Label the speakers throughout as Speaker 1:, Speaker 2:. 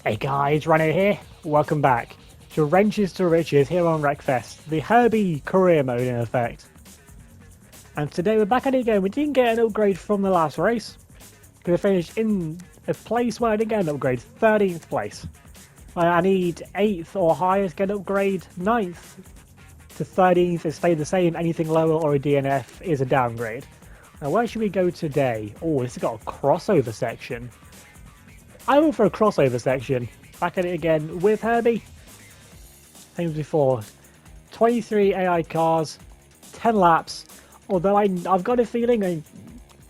Speaker 1: Hey guys, Rano here. Welcome back to Wrenches to Riches here on Wreckfest, the Herbie career mode in effect. And today we're back at it again. We didn't get an upgrade from the last race. Because I finished in a place where I didn't get an upgrade, 13th place. I need 8th or higher to get an upgrade, 9th to 13th is stayed the same, anything lower or a DNF is a downgrade. Now where should we go today? Oh, this has got a crossover section. I went for a crossover section. Back at it again with Herbie. Same as before. 23 AI cars, 10 laps. Although I've got a feeling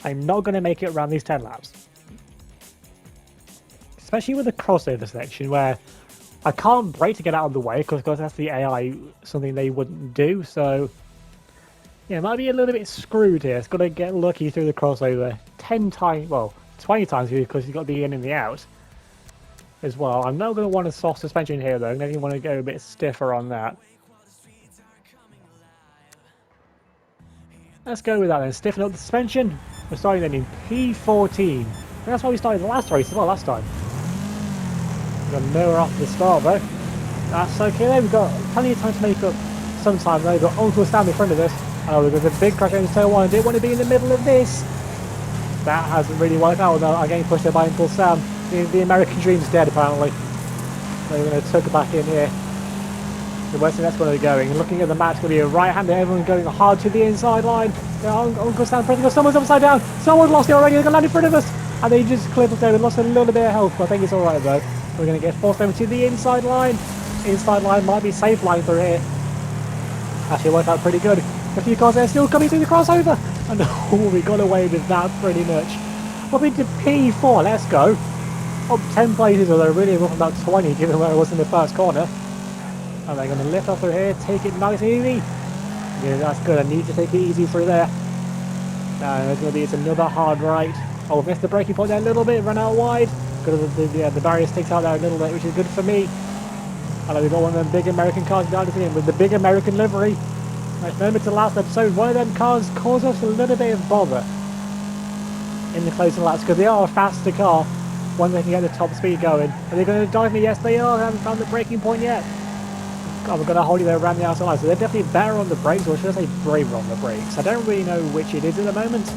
Speaker 1: I'm not going to make it around these 10 laps. Especially with the crossover section where I can't brake to get out of the way because that's the AI something they wouldn't do. So yeah, it might be a little bit screwed here. It's got to get lucky through the crossover 10 times, well 20 times because you've got the in and the out as well. I'm not going to want a soft suspension here though. I'm going to want to go a bit stiffer on that. Let's go with that then. Stiffen up the suspension. We're starting then in P14. That's why we started the last race as well last time. We've got a mirror off the start though. That's okay though. We've got plenty of time to make up some time though. We've got Uncle Sam in front of us. Oh, there's a big crash against tail one. I didn't want to be in the middle of this. That hasn't really worked out, although I'm getting pushed there by Uncle Sam. The American dream's dead, apparently. So we're going to tuck it back in here. The where's the next one they're going? And looking at the map, it's going to be a right-hander. Everyone going hard to the inside line. Uncle Sam pressing us. Someone's upside down. Someone's lost it already. They're going to land in front of us. And they just clipped us there. We lost a little bit of health, but I think it's alright, though. We're going to get forced over to the inside line. Inside line might be safe line through here. Actually worked out pretty good. A few cars there still coming through the crossover. And oh, we got away with that pretty much. Up into P4, let's go. Up 10 places, although really up about 20 given where I was in the first corner. And they're going to lift off through here, take it nice and easy. Yeah, that's good, I need to take it easy through there. Now it's going to be another hard right. Oh, missed the braking point there a little bit, run out wide. Because the barrier sticks out there a little bit, which is good for me. And we've got one of them big American cars behind us in with the big American livery. I remember to the last episode, one of them cars caused us a little bit of bother in the closing laps because they are a faster car when they can get the top speed going. Are they going to dive me? Yes, they are. I haven't found the braking point yet. God, we're going to hold you there around the outside line. So they're definitely better on the brakes, or should I say braver on the brakes. I don't really know which it is at the moment.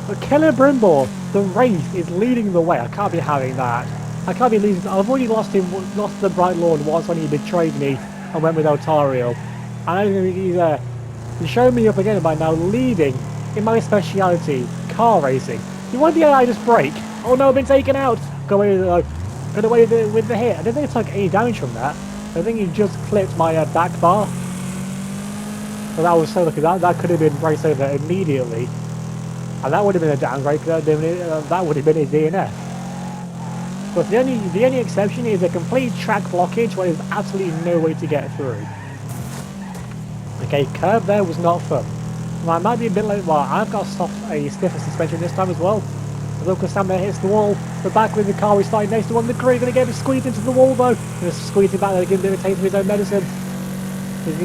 Speaker 1: But Killer Brimbor, the Wraith, is leading the way. I can't be having that. I can't be losing. I've already lost the Bright Lord once when he betrayed me and went with Altario. And I don't think he's showing me up again by now, leading in my speciality, car racing. You want the AI just brake? Oh no, I've been taken out. Got away with the hit. I don't think I took any damage from that. I think he just clipped my back bar. So that was so lucky. That could have been raced over immediately. And that would have been a downgrade. That would have been a DNF. But the only exception is a complete track blockage where there's absolutely no way to get through. Okay, curb there was not fun. I might be a bit late. Well, I've got a stiffer suspension this time as well. The local Sam there hits the wall. We're back with the car we started next to one. The crew going to get him squeezed into the wall though. Just squeeze him back there, give him a bit of a taste of his own medicine.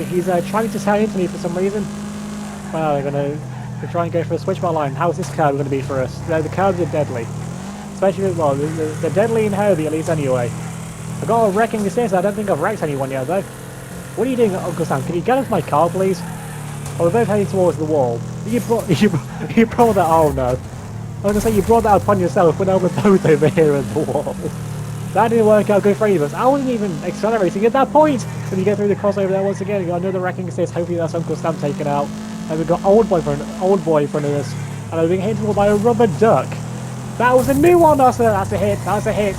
Speaker 1: He's trying to turn into me for some reason. Well, they're going to try and go for a switch bar line. How's this curb going to be for us? The curbs are deadly. Especially, well, they're deadly in Herbie at least anyway. I've got a wrecking assist. I don't think I've wrecked anyone yet though. What are you doing, Uncle Sam? Can you get off my car, please? Oh, we're both heading towards the wall. You brought that. Oh no! I was gonna say you brought that upon yourself, but now we're both over here at the wall. That didn't work out good for any of us. I wasn't even accelerating at that point. When you get through the crossover there once again, you got another wrecking assist. Hopefully that's Uncle Sam taken out. And we've got old boy in front of us, and we're being hit by a rubber duck. That was a new one. That's a hit. That's a hit.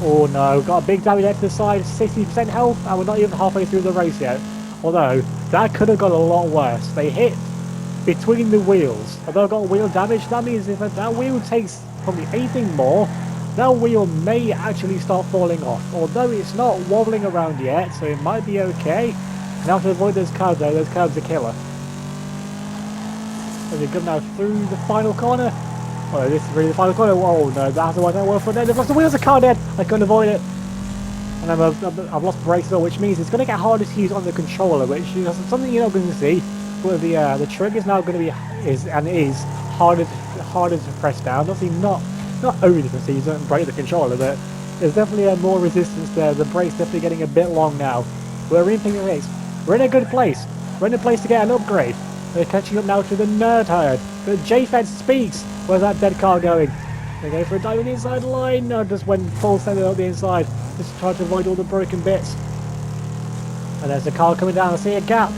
Speaker 1: Oh no, got a big damage there to the side, 60% health, and we're not even halfway through the race yet. Although, that could have got a lot worse. They hit between the wheels. Although I got wheel damage, that means if that wheel takes probably anything more, that wheel may actually start falling off. Although it's not wobbling around yet, so it might be okay. Now to avoid those curbs though, those curbs are killer. So we're good now through the final corner. Oh, this is really the final corner. Oh no, that hasn't worked out well for them. They've lost the wheels, the car dead. I couldn't avoid it. And I've lost brakes though, which means it's going to get harder to use on the controller, which is something you're not going to see. But the trigger is now going to be harder to press down. Obviously not only to see you don't break the controller, but There's definitely more resistance there. The brake's definitely getting a bit long now. We're in P6. We're in a good place. We're in a place to get an upgrade. We're catching up now to the Nerd Herd. The JFed speaks. Where's that dead car going? They're going for a dive on the inside line. No, just went full send up the inside. Just trying to avoid all the broken bits. And there's a car coming down. I see a gap.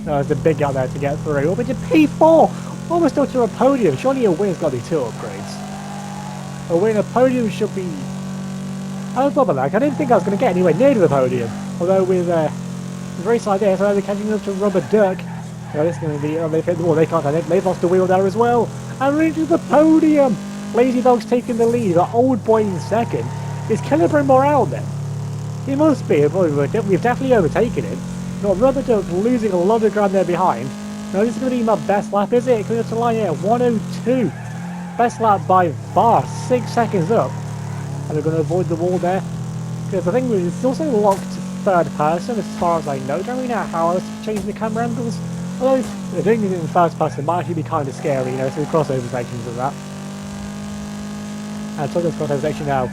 Speaker 1: No, there's a big gap there to get through. Oh, but to P4! Almost up to a podium. Surely a win's got to be 2 upgrades. A win, a podium should be... I don't know about that. I didn't think I was going to get anywhere near to the podium. Although with a race like this, they're catching up to Rubber Duck. Oh, this is going to be... Oh, they've hit the wall. They can't. They've lost the wheel there as well. And we're into the podium. Lazy Dog's taking the lead. Got Old Boy in second. Is Killebrew Morale then? He must be. We've definitely overtaken him. Got Rubber Duck losing a lot of ground there behind. No, this is going to be my best lap, is it? Coming up to line here, 102. Best lap by far, 6 seconds up. And we're going to avoid the wall there. Because I think it's also locked to third person as far as I know. Don't really know how else to change the camera angles. Although if doing it in first person might actually be kind of scary, you know, through crossover sections of that. And talking about crossover section now.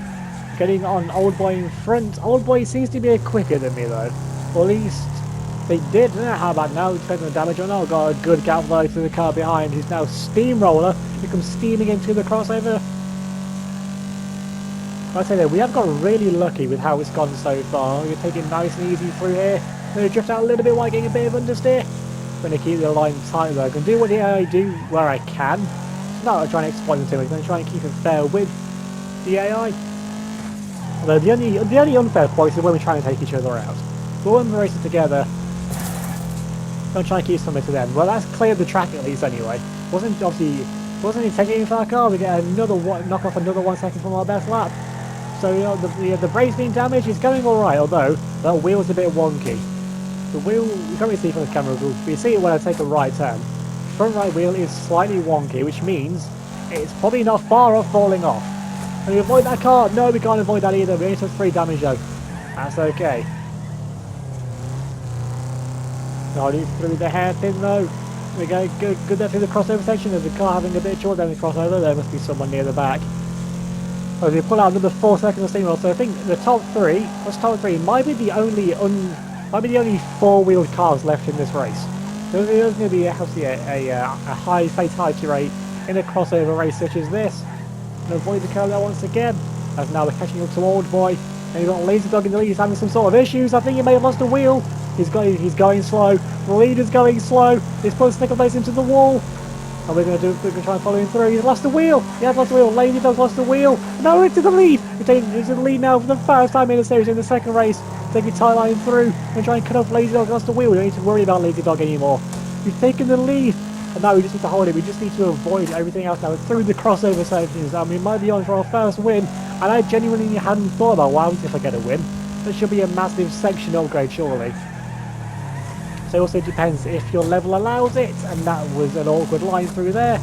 Speaker 1: Getting on Old Boy in front. Old Boy seems to be quicker than me though. Or at least they did. I don't know how about now, it depends on the damage or not. Got a good gap though to the car behind. He's now Steamroller. He comes steaming into the crossover. Like I say that we have got really lucky with how it's gone so far. We're taking nice and easy through here. I'm going to drift out a little bit while getting a bit of understeer. I'm going to keep the line tight though. I'm going to do what I do where I can. Not trying to exploit them too much. I'm going to try and keep it fair with the AI. Although the only unfair point is when we're trying to take each other out. But when we're racing together, don't try and keep something to them. Well, that's cleared the track at least anyway. Wasn't intending for our car. We get another knock off another 1 second from our best lap. So you know the brake's being damaged. It's going all right, although that wheel's a bit wonky. The wheel you can't really see from the camera, but you see it when I take a right turn. Front right wheel is slightly wonky, which means it's probably not far off falling off. Can we avoid that car? No, we can't avoid that either. We only took 3 damage though. That's okay. Got it through the hairpin though. We go good there through the crossover section. There's a car having a bit of trouble down the crossover. There must be someone near the back. Oh, they pull out another 4 seconds of steamroll. So I think the top 3, might be the only 4-wheeled cars left in this race. There's going to be a high fatality rate in a crossover race such as this. And avoid the car there once again. As now we're catching up to Old Boy. And you've got Lazy Dog in the lead. He's having some sort of issues. I think he may have lost a wheel. He's going slow. The leader's going slow. He's put Snicker Face into the wall. And we're going to try and follow him through. He's lost the wheel. He has lost the wheel. Lazy Dog's lost the wheel. Now we're into the lead. We're taking into the lead now for the first time in the series in the second race. Taking tie line through and try and cut off Lazy Dog. Lost the wheel. We don't need to worry about Lazy Dog anymore. We've taken the lead. And now we just need to hold it. We just need to avoid everything else now. Through the crossover sections. And we might be on for our first win. And I genuinely hadn't thought about, wow, if I get a win. There should be a massive section upgrade, surely. So it also depends if your level allows it, and that was an awkward line through there.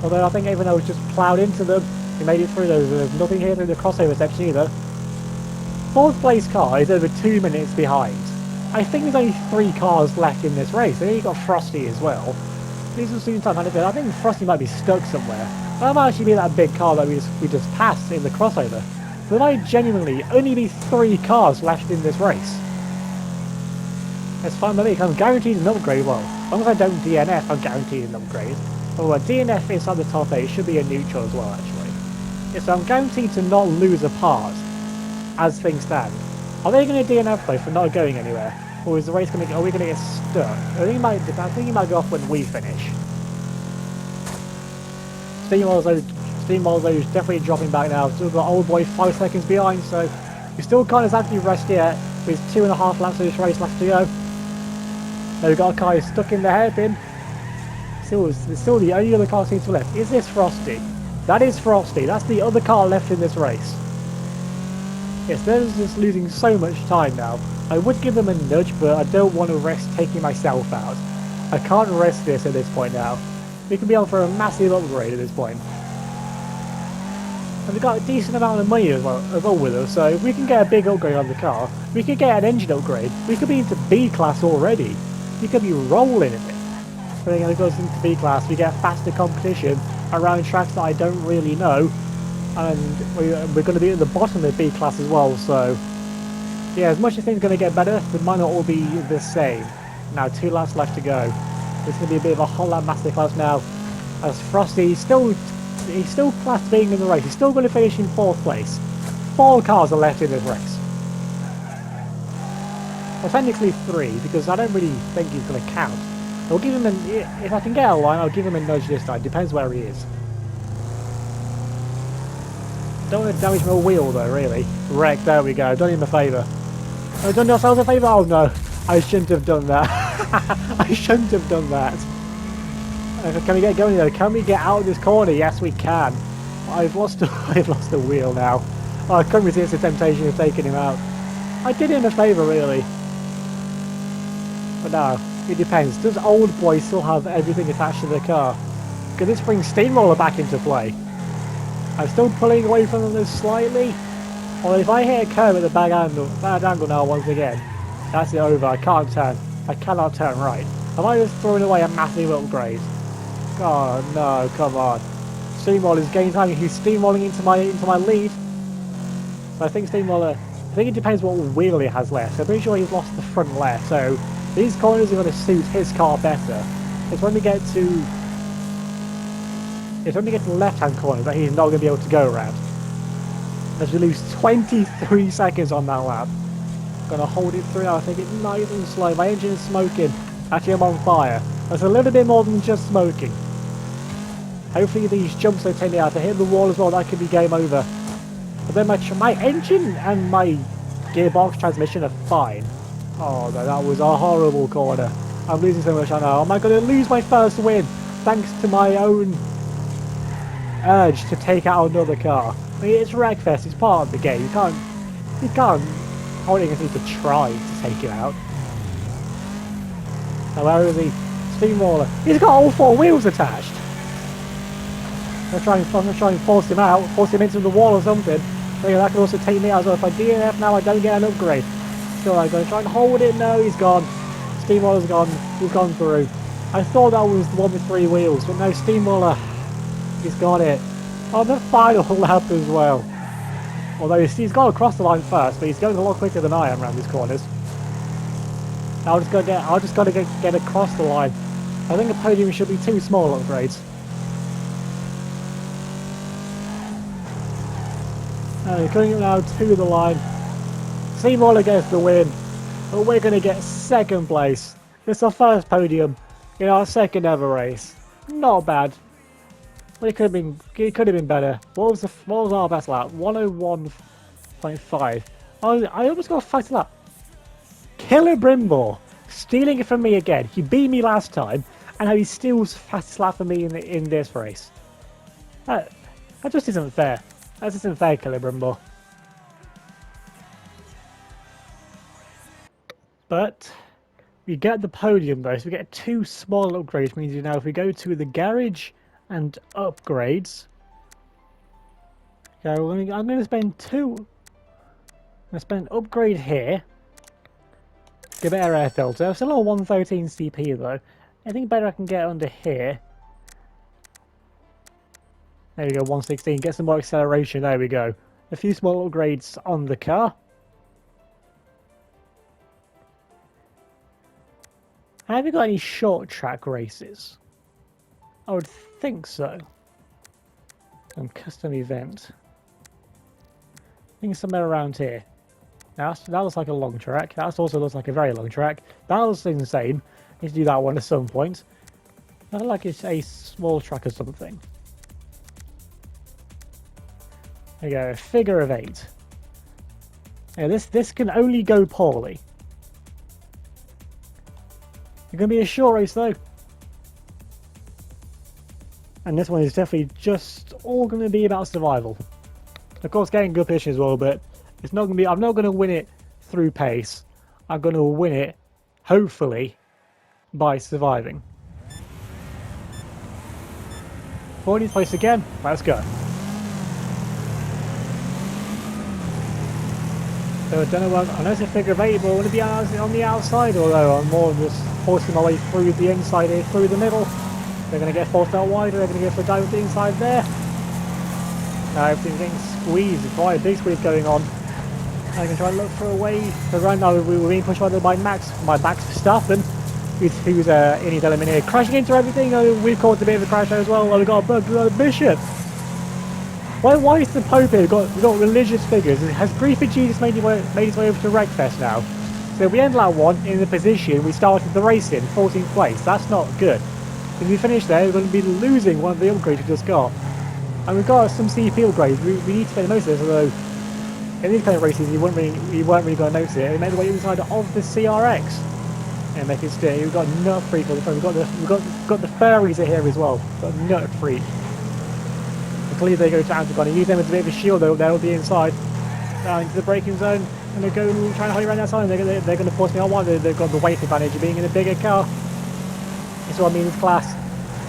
Speaker 1: Although I think even though it was just ploughed into them, we made it through those. There's nothing here through the crossover section either. 4th place car is over 2 minutes behind. I think there's only 3 cars left in this race. And then you've got Frosty as well. These will soon time. I think Frosty might be stuck somewhere. That might actually be that big car that we just passed in the crossover. There might genuinely only be 3 cars left in this race. It's fine by me, I'm guaranteed an upgrade. Well, as long as I don't DNF, I'm guaranteed an upgrade. Well, a DNF inside the top 8 should be a neutral as well, actually. Yeah, so I'm guaranteed to not lose a part, as things stand. Are they going to DNF though for not going anywhere? Or is the race going to? Are we going to get stuck? I think he might go off when we finish. Steamroller is definitely dropping back now. Still got Old Boy 5 seconds behind, so we still can't exactly rest yet. With 2.5 laps of this race left to go. Now we've got a car stuck in the hairpin. Still the only other car seems to left. Is this Frosty? That is Frosty. That's the other car left in this race. Yes, they're just losing so much time now. I would give them a nudge, but I don't want to risk taking myself out. I can't risk this at this point now. We could be on for a massive upgrade at this point. And we've got a decent amount of money as well with us, so if we can get a big upgrade on the car, we could get an engine upgrade. We could be into B class already. We could be rolling in it. But then it goes into B class, we get faster competition around tracks that I don't really know. and we're going to be at the bottom of the B class as well. So yeah, as much as things are going to get better, they might not all be the same. Now 2 laps left to go. It's going to be a bit of a whole lap masterclass now. As Frosty, he's still classed being in the race. He's still going to finish in 4th place. 4 cars are left in this race. Well, technically 3, because I don't really think he's going to count. I'll give him if I can get a line, I'll give him a nudge this time. Depends where he is. Don't want to damage my wheel though, really. Wreck, there we go. Done him a favour. I've done ourselves a favour? Oh no. I shouldn't have done that. I shouldn't have done that. Can we get going though? Can we get out of this corner? Yes, we can. I've lost a wheel now. Oh, I couldn't resist the temptation of taking him out. I did him a favour, really. But no, it depends. Does old boy still have everything attached to the car? Because this brings Steamroller back into play. I'm still pulling away from them slightly. Or if I hit a curve at the bad angle now once again, that's it over. I can't turn. I cannot turn right. Am I just throwing away a massive upgrade? Oh no, come on. Steamroller's gaining time. He's steamrolling into my lead. So I think Steamroller, I think it depends what wheel he has left. I'm pretty sure he's lost the front left, so these corners are going to suit his car better. It's when we get to the left-hand corner that he's not going to be able to go around. As we lose 23 seconds on that lap. Gonna hold it through now. I think it's nice and slow. My engine is smoking. Actually, I'm on fire. That's a little bit more than just smoking. Hopefully these jumps don't take me out. If I hit the wall as well, that could be game over. But then my engine and my gearbox transmission are fine. Oh no, that was a horrible corner. I'm losing so much I know. Am I going to lose my first win thanks to my own urge to take out another car? I mean, it's Wreckfest. It's part of the game. You can't. I wouldn't even need to try to take him out. Now where is he? Steamroller. He's got all 4 wheels attached. I'm going to try and force him out, force him into the wall or something. So that can also take me out as well. If I DNF now, I don't get an upgrade. So I'm going to try and hold it. No, he's gone. Steamroller's gone. He's gone through. I thought that was the one with 3 wheels, but no, Steamroller. He's got it. On the final lap as well. Although he's got to cross the line first, but he's going a lot quicker than I am around these corners. I'll just got to get across the line. I think the podium should be 2 small upgrades. Coming up now to the line. Steamroller gets the win, but we're going to get 2nd place. It's our first podium in our 2nd ever race. Not bad. Well, it could have been better. What was our best lap? 101.5. I almost got a fast lap. Killer Brimble stealing it from me again. He beat me last time, and now he steals fastest lap for me in this race. That just isn't fair. That just isn't fair, Killer Brimble. But we get the podium though, so we get 2 small upgrades. Means now if we go to the garage and upgrades, so I'm going to spend 2. I'm going to spend upgrade here. Get better air filter. Still on 113 CP though. I think better I can get under here. There we go, 116. Get some more acceleration. There we go. A few small upgrades on the car. Have you got any short track races? I would think so. Some custom event. I think somewhere around here. Now that looks like a long track. That also looks like a very long track. That looks insane. Need to do that one at some point. I feel like it's a small track or something. There you go, figure of 8. Yeah, this can only go poorly. It's going to be a short race though. And this one is definitely just all going to be about survival. Of course, getting good position as well, but it's not going to be. I'm not going to win it through pace. I'm going to win it, hopefully, by surviving. 40th place again. Let's go. So I don't know what. I know it's a figure of 8, but I want to be on the outside. Although I'm more just forcing my way through the inside here, through the middle. They're going to get forced out wide. They're going to go for a dive with the inside there. Now everything's getting squeezed. Quite a big squeeze going on. I can try and look for a way. So right now we were being pushed by Max Verstappen, who's in his element here, crashing into everything. We've caused a bit of a crash as well. We've got a Bishop. Why is the Pope here? We've got religious figures. Has Grief of Jesus made his way over to Wreckfest now? So we end lap 1 in the position we started the race in, 14th place. That's not good. If we finish there, we're going to be losing one of the upgrades we just got. And we've got some CP upgrades. We need to make the most of this, although in these kind of races you weren't really going to notice it. We made the way inside of the CRX and make it steer. We've got Nut Freak on the front. We've got the fairies here as well. We've got Nut Freak. I believe they go to Antagon and use them as a bit of a shield though. They'll be inside. Now into the braking zone. And they go trying to hold you around that side. They're going to force me on one. They've got the weight advantage of being in a bigger car. That's what I mean with class.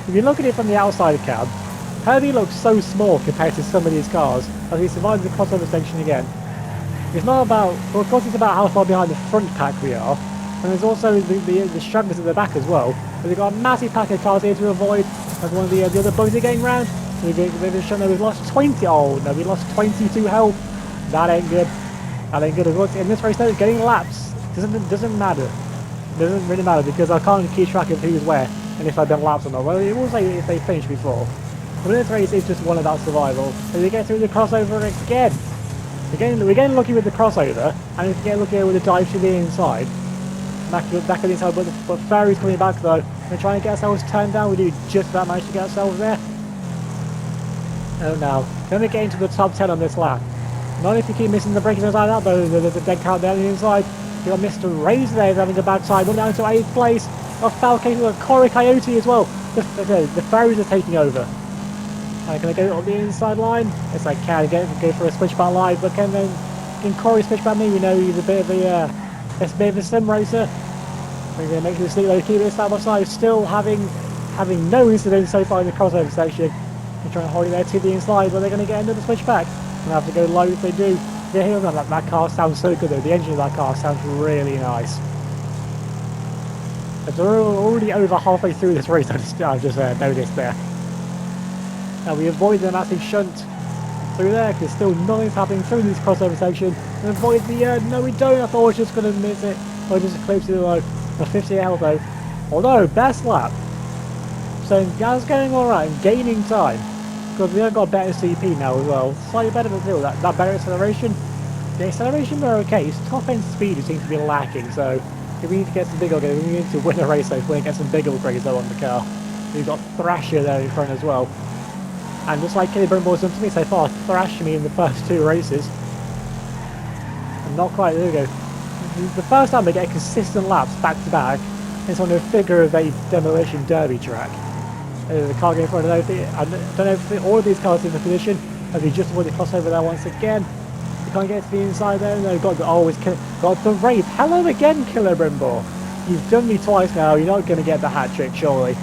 Speaker 1: If you look at it from the outside of cab, Herbie looks so small compared to some of these cars as he survives the crossover section again. It's not about, well, of course it's about how far behind the front pack we are, and there's also the stragglers at the back as well. But they've got a massive pack of cars here to avoid as one of the other bugs are getting round. So they've shown that we've lost 20, oh no, we lost 22 health. That ain't good. That ain't good as well. In this race though, getting laps doesn't matter. It doesn't really matter because I can't keep track of who's where and if I've done laps or not. Well, it will say if they finished before. But this race is just one about survival. And we get through the crossover again. We're getting lucky with the crossover, and we get lucky with the dive to the inside. Back of the inside, but Ferry's coming back though. We're trying to get ourselves turned down. We do just about manage to get ourselves there. Oh no. Then we get into the top 10 on this lap. Not if you keep missing the braking zones like that though. There's a dead car there on the inside. You got Mr. Razor there having a bad time. We're down to 8th place. Got Falcon with Corey Coyote as well. The Ferries are taking over. I'm going to go on the inside line. Yes, I can go for a switchback live, but can Corey switchback me? We know he's a bit of a sim racer. We're going to make this though, keep it side by side, still having no incidents so far in the crossover section. They're trying to hold it there to the inside, but they're going to get another switchback. And have to go low if they do. Yeah, here that car sounds so good though. The engine of that car sounds really nice. But they're already over halfway through this race. I just noticed there. Now we avoid the massive shunt through there because still nothing's happening through this crossover section. And avoid the no we don't. I thought I was just going to miss it. Or just eclipse it low. For 50 health though. Although best lap. So that's going alright. Gaining time. Because we have got better CP now as well. Slightly better than still. That better acceleration. The acceleration we're okay. It's top end speed it seems to be lacking. So if we need to get some big upgrades, we need to win a race though. If we get some big upgrades though on the car. We've got Thrasher there in front as well. And just like Kelly Brimble's done to me so far, thrashed me in the first 2 races. And not quite, there we go. The first time they get consistent laps back to back, it's on a figure of a demolition derby track. The car going for it, I don't know if all of these cars are in the position, as we just avoid the crossover there once again. We can't get to the inside there, no, got the Wraith. Hello again, Killer Brimble. You've done me twice now, you're not going to get the hat trick, surely.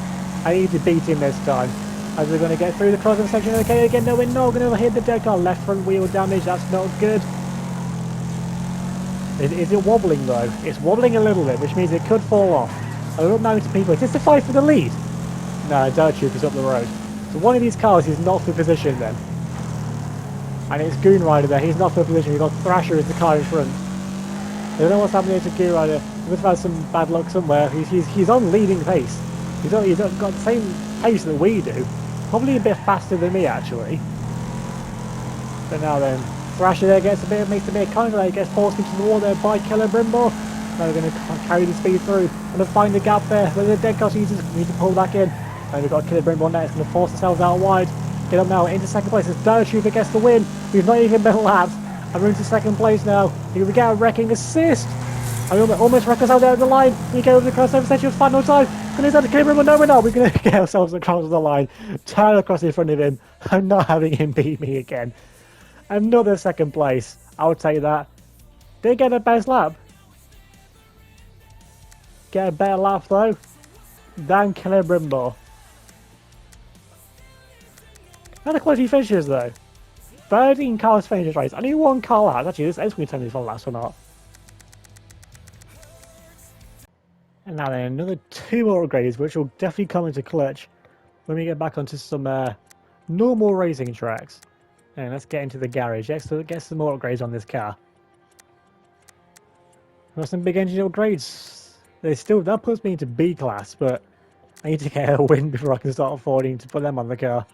Speaker 1: I need to beat him this time. As we're going to get through the crossover section. Okay, again, no, we're not going to hit the dead car. Left front wheel damage, that's not good. Is it wobbling though? It's wobbling a little bit, which means it could fall off. I don't know to people, is this the fight for the lead? No, Dirt Troopers up the road. So one of these cars is not for position then. And it's Goon Rider there, he's not for position. We've got Thrasher as the car in front. I don't know what's happening to Goon Rider. He must have had some bad luck somewhere. He's on leading pace. He's got the same pace that we do. Probably a bit faster than me actually. But now then, Thrasher there makes a bit of contact, gets forced into the wall there by Killer Brimble. Now we're going to carry the speed through. Going to find the gap there where the dead car users need to pull back in. And we've got Killer Brimble on there, it's going to force ourselves out wide. Get up now into second place as Dirt Trooper gets the win. We've not even been lapped. And we're into second place now. Here we get a wrecking assist. I almost wreck us out there at the line. We go over the crossover section for final time. Going to Killer Brimble, no we're not. We're going to get ourselves across the line. Turn across in front of him. I'm not having him beat me again. Another second place. I'll take that. Did get a best lap. Get a better lap though than Killer Brimble. Not a quality finishes though. 13 cars finishes race. Only one car has. Actually, this is going to tell me if I'll last or not. And now then, another 2 more upgrades, which will definitely come into clutch when we get back onto some normal racing tracks. And let's get into the garage. Let's get some more upgrades on this car. Got some big engine upgrades. That puts me into B class, but I need to get a win before I can start affording to put them on the car.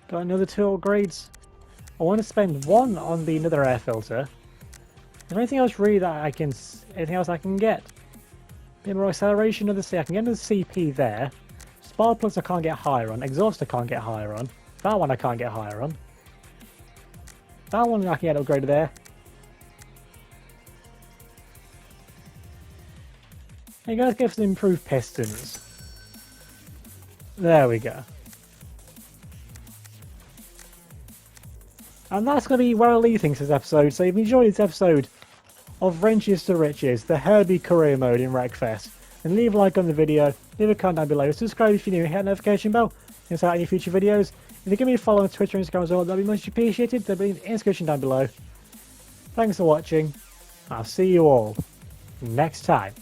Speaker 1: Got another 2 upgrades. I want to spend 1 on the another air filter. Is there anything else really that anything else I can get? Bit more acceleration of the C. I can get another CP there. Spark plugs I can't get higher on. Exhaust I can't get higher on. That one I can't get higher on. That one I can get upgraded there. Hey guys, give some improved pistons. There we go. And that's going to be where I'll leave things this episode. So if you enjoyed this episode of Wrenches to Riches, the Herbie career mode in Wreckfest, then leave a like on the video, leave a comment down below, subscribe if you're new, hit that notification bell, and start any future videos. If you give me a follow on Twitter and Instagram as well, that'd be much appreciated. There'll be an description down below. Thanks for watching. I'll see you all next time.